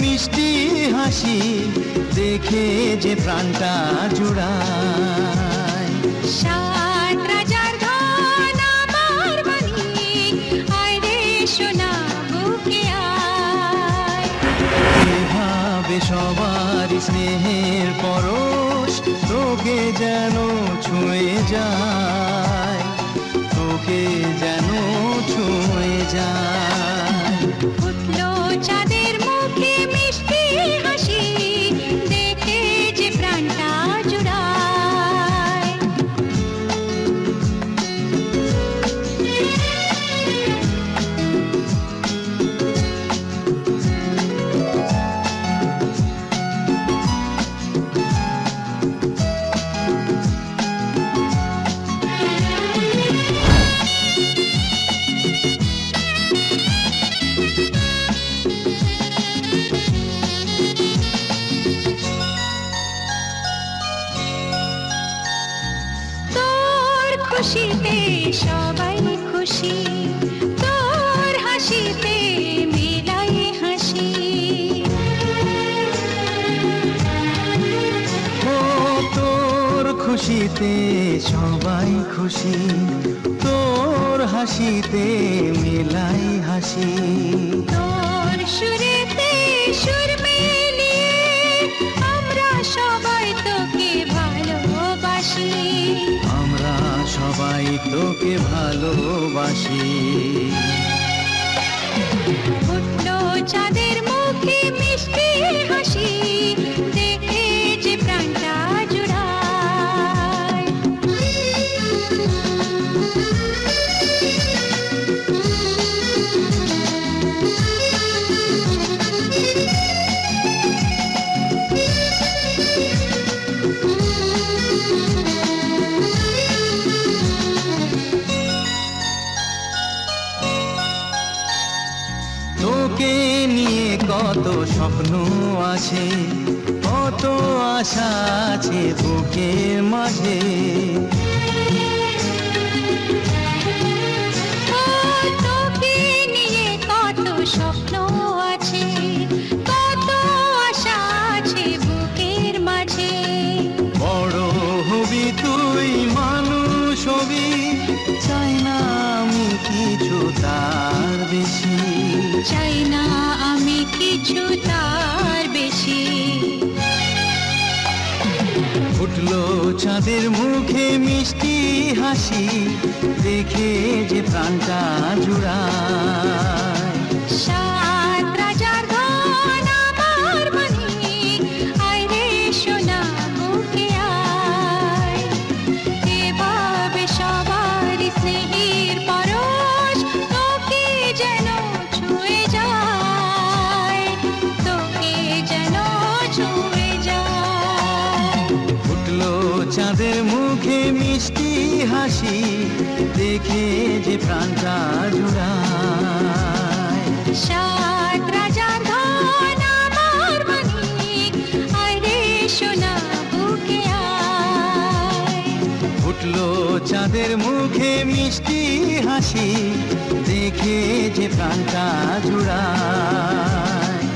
মিষ্টি হাসি দেখে যে প্রাণটা জুড়ায়। ষাট রাজার ধন আমার মানিক, আয় রে সোনা বুকে আয়। এভাবে সবার স্নেহের পরশ তোকে যেন ছুঁয়ে যায়, তোকে যেন ছুঁয়ে যায়। উঠলো চাঁদের মুখে মিষ্টি হাসি দেখে যে প্রাণটা জুড়ায়। খুশিতে সবাই খুশি, তোর হাসিতে মেলাই হাসি। ও তোর খুশিতে সবাই খুশি, তোর হাসিতে মেলাই হাসি। তোর সুরেতে সুর মিলিয়ে আমরা সবাই তোকে ভালোবাসি, আমরা সবাই তোকে ভালোবাসি। উঠলো চাঁদের মুখে মিষ্টি হাসি দেখে যে প্রাণটা জুড়ায়। তোকে নিয়ে কত স্বপ্ন আছে, কত আশা আছে বুকের মাঝে। তোকে নিয়ে কত স্বপ্ন আছে, কত আশা আছে বুকের মাঝে। বড় হবি তুই মানুষ হবি, চাই না আমি কিছু তার বেশি, চাই না আমি কিছু তার বেশি। ফুটলো চাঁদের মুখে মিষ্টি হাসি দেখে যে প্রাণটা জুড়ায়। সাত রাজার ধন আমার মানিক, আয় রে সোনা বুকে আয়। এভাবে সবার স্নেহের পরশ তোকে যেন ছুঁয়ে যায়, তোকে যেন ছুঁয়ে যায়। ফুটলো চাঁদের মুখে মিষ্টি হাসি দেখে যে প্রাণটা জুড়ায়। ষাট রাজার ধন আমার মানিক, আয় রে সোনা বুকে আয়। ফুটলো চাঁদের মুখে মিষ্টি হাসি দেখে যে প্রাণটা জুড়ায়।